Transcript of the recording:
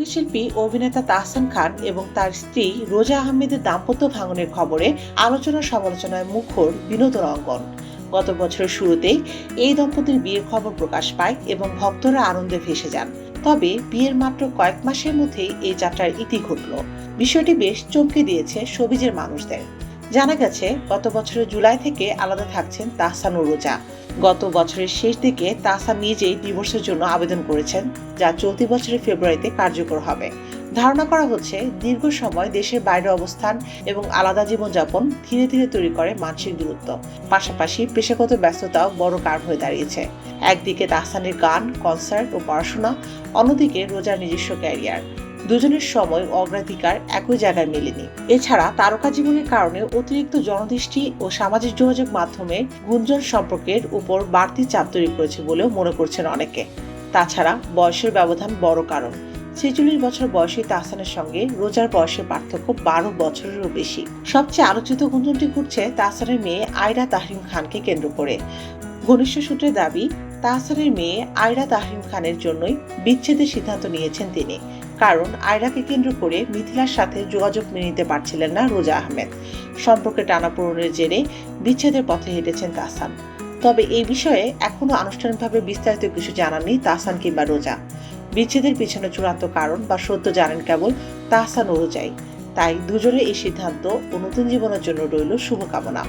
সঙ্গীতশিল্পী অভিনেতা তাহসান খান এবং তার স্ত্রী রোজা আহমেদের দাম্পত্য ভাঙনের খবরে আলোচনা সমালোচনায় মুখর বিনোদন অঙ্গন। গত বছরের শুরুতেই এই দম্পতির বিয়ের খবর প্রকাশ পায় এবং ভক্তরা আনন্দে ভেসে যান। তবে বিয়ের মাত্র কয়েক মাসের মধ্যেই এই যাত্রার ইতি ঘটল। বিষয়টি বেশ চমকে দিয়েছে শোবিজের মানুষদের। জানা গেছে, গত বছরের জুলাই থেকে আলাদা থাকছেন তাহসান ও রোজা। গত বছরের শেষ দিকে তাহসান নিজেই ডিভোর্সের জন্য আবেদন করেছেন, যা চলতি বছরের ফেব্রুয়ারিতে কার্যকর হবে। ধারণা করা হচ্ছে, দীর্ঘ সময় দেশের বাইরে অবস্থান এবং আলাদা জীবনযাপন ধীরে ধীরে তৈরি করে মানসিক দূরত্ব। পাশাপাশি পেশাগত ব্যস্ততাও বড় কারণ হয়ে দাঁড়িয়েছে। একদিকে তাহসানের গান, কনসার্ট ও পড়াশোনা, অন্যদিকে রোজার নিজস্ব ক্যারিয়ার। দুজনের সময় অগ্রাধিকার একই জায়গায় মেলেনি। এছাড়া তারকা জীবনের কারণে অতিরিক্ত জনদৃষ্টি ও সামাজিক যোগাযোগ মাধ্যমে গুঞ্জন সম্পর্কের উপর বাড়তি চাপ তৈরি করেছে বলেও মনে করছেন অনেকে। তাছাড়া বয়সের ব্যবধান বড় কারণ। 46 বছর বয়সী তাহসানের সঙ্গে রোজার বয়সের পার্থক্য 12 বছরেরও বেশি। সবচেয়ে আলোচিত গুঞ্জনটি ঘুরছে তাহসানের মেয়ে আয়রা তাহরিম খানকে কেন্দ্র করে। ঘনিষ্ঠ সূত্রের দাবি, তাহসানের মেয়ে আয়রা তাহরিম খানের জন্যই বিচ্ছেদের সিদ্ধান্ত নিয়েছেন তিনি। কারণ আয়রাকে কেন্দ্র করে মিথিলার সাথে যোগাযোগ মেনে নিতে পারছিলেন না রোজা আহমেদ। সম্পর্কে টানাপোড়েনের জেরে বিচ্ছেদের পথে হেঁটেছেন তাহসান। তবে এই বিষয়ে এখনো আনুষ্ঠানিকভাবে বিস্তারিত কিছু জানাননি তাহসান কিংবা রোজা। বিচ্ছেদের পিছনে চূড়ান্ত কারণ বা সত্য জানেন কেবল তাহসান ও রোজাই। তাই দুজনের এই সিদ্ধান্ত ও নতুন জীবনের জন্য রইল শুভকামনা।